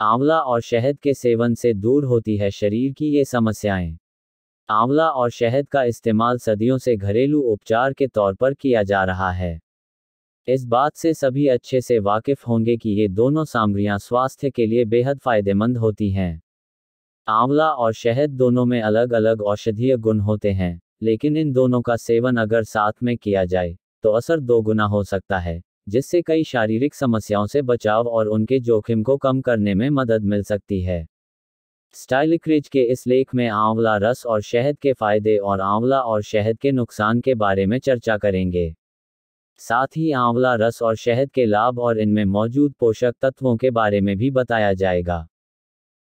आंवला और शहद के सेवन से दूर होती है शरीर की ये समस्याएं। आंवला और शहद का इस्तेमाल सदियों से घरेलू उपचार के तौर पर किया जा रहा है। इस बात से सभी अच्छे से वाकिफ होंगे कि ये दोनों सामग्रियां स्वास्थ्य के लिए बेहद फायदेमंद होती हैं। आंवला और शहद दोनों में अलग अलग औषधीय गुण होते हैं, लेकिन इन दोनों का सेवन अगर साथ में किया जाए तो असर दोगुना हो सकता है, जिससे कई शारीरिक समस्याओं से बचाव और उनके जोखिम को कम करने में मदद मिल सकती है। स्टाइलिक्रिज के इस लेख में आंवला रस और शहद के फायदे और आंवला और शहद के नुकसान के बारे में चर्चा करेंगे। साथ ही आंवला रस और शहद के लाभ और इनमें मौजूद पोषक तत्वों के बारे में भी बताया जाएगा।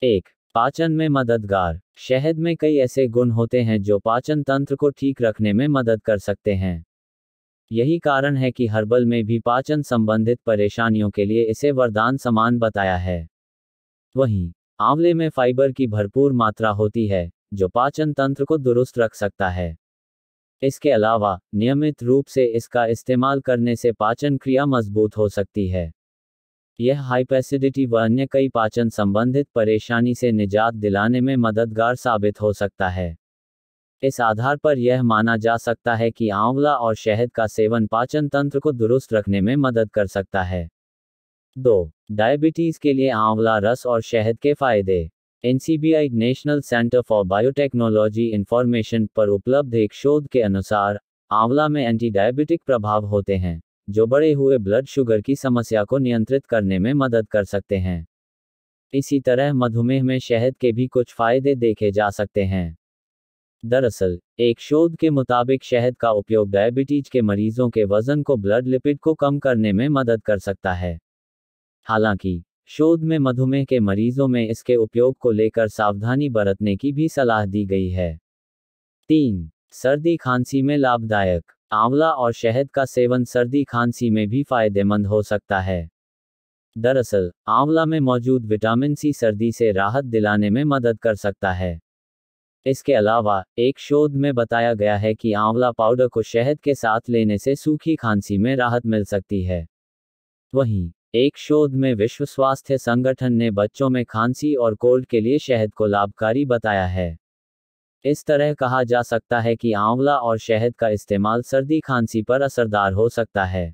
1. पाचन में मददगार। शहद में कई ऐसे गुण होते हैं जो पाचन तंत्र को ठीक रखने में मदद कर सकते हैं। यही कारण है कि हर्बल में भी पाचन संबंधित परेशानियों के लिए इसे वरदान समान बताया है। वहीं आंवले में फाइबर की भरपूर मात्रा होती है, जो पाचन तंत्र को दुरुस्त रख सकता है। इसके अलावा नियमित रूप से इसका इस्तेमाल करने से पाचन क्रिया मजबूत हो सकती है। यह हाइपरएसिडिटी व अन्य कई पाचन संबंधित परेशानी से निजात दिलाने में मददगार साबित हो सकता है। इस आधार पर यह माना जा सकता है कि आंवला और शहद का सेवन पाचन तंत्र को दुरुस्त रखने में मदद कर सकता है। 2. डायबिटीज के लिए आंवला रस और शहद के फायदे। NCBI national centre for biotechnology information पर उपलब्ध एक शोध के अनुसार आंवला में एंटी डायबिटिक प्रभाव होते हैं, जो बढ़े हुए ब्लड शुगर की समस्या को नियंत्रित करने में मदद कर सकते हैं। इसी तरह मधुमेह में शहद के भी कुछ फायदे देखे जा सकते हैं। दरअसल एक शोध के मुताबिक शहद का उपयोग डायबिटीज के मरीजों के वजन को ब्लड लिपिड को कम करने में मदद कर सकता है। हालांकि शोध में मधुमेह के मरीजों में इसके उपयोग को लेकर सावधानी बरतने की भी सलाह दी गई है। 3. सर्दी खांसी में लाभदायक। आंवला और शहद का सेवन सर्दी खांसी में भी फायदेमंद हो सकता है। दरअसल आंवला में मौजूद विटामिन सी सर्दी से राहत दिलाने में मदद कर सकता है। इसके अलावा एक शोध में बताया गया है कि आंवला पाउडर को शहद के साथ लेने से सूखी खांसी में राहत मिल सकती है। वहीं एक शोध में विश्व स्वास्थ्य संगठन ने बच्चों में खांसी और कोल्ड के लिए शहद को लाभकारी बताया है। इस तरह कहा जा सकता है कि आंवला और शहद का इस्तेमाल सर्दी खांसी पर असरदार हो सकता है।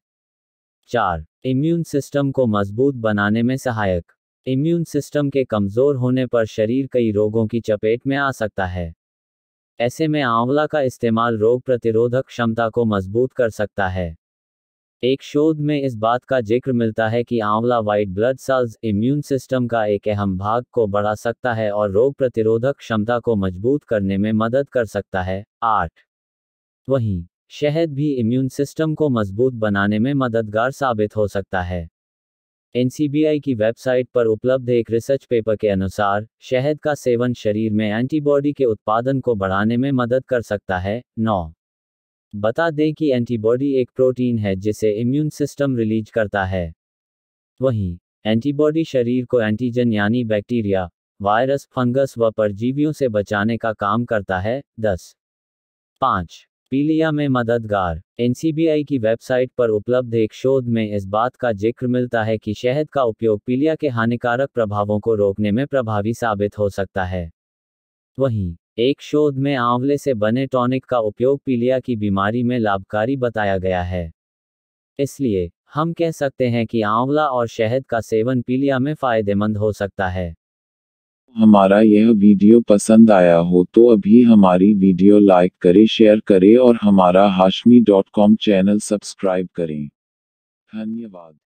4. इम्यून सिस्टम को मजबूत बनाने में सहायक। इम्यून सिस्टम के कमजोर होने पर शरीर कई रोगों की चपेट में आ सकता है। ऐसे में आंवला का इस्तेमाल रोग प्रतिरोधक क्षमता को मजबूत कर सकता है। एक शोध में इस बात का जिक्र मिलता है कि आंवला white blood cells immune system का एक अहम भाग को बढ़ा सकता है और रोग प्रतिरोधक क्षमता को मजबूत करने में मदद कर सकता है। 8. वहीं शहद भी इम्यून सिस्टम को मजबूत बनाने में मददगार साबित हो सकता है। NCBI की वेबसाइट पर उपलब्ध एक रिसर्च पेपर के अनुसार शहद का सेवन शरीर में एंटीबॉडी के उत्पादन को बढ़ाने में मदद कर सकता है। 9. बता दें कि एंटीबॉडी एक प्रोटीन है जिसे इम्यून सिस्टम रिलीज करता है। वहीं एंटीबॉडी शरीर को एंटीजन यानी बैक्टीरिया, वायरस, फंगस व परजीवियों से बचाने का काम करता है। 10. 5. पीलिया में मददगार। NCBI की वेबसाइट पर उपलब्ध एक शोध में इस बात का जिक्र मिलता है कि शहद का उपयोग पीलिया के हानिकारक प्रभावों को रोकने में प्रभावी साबित हो सकता है। वहीं एक शोध में आंवले से बने टॉनिक का उपयोग पीलिया की बीमारी में लाभकारी बताया गया है। इसलिए हम कह सकते हैं कि आंवला और शहद का सेवन पीलिया में फायदेमंद हो सकता है। हमारा यह वीडियो पसंद आया हो तो अभी हमारी वीडियो लाइक करें, शेयर करें और हमारा hashmi.com चैनल सब्सक्राइब करें। धन्यवाद।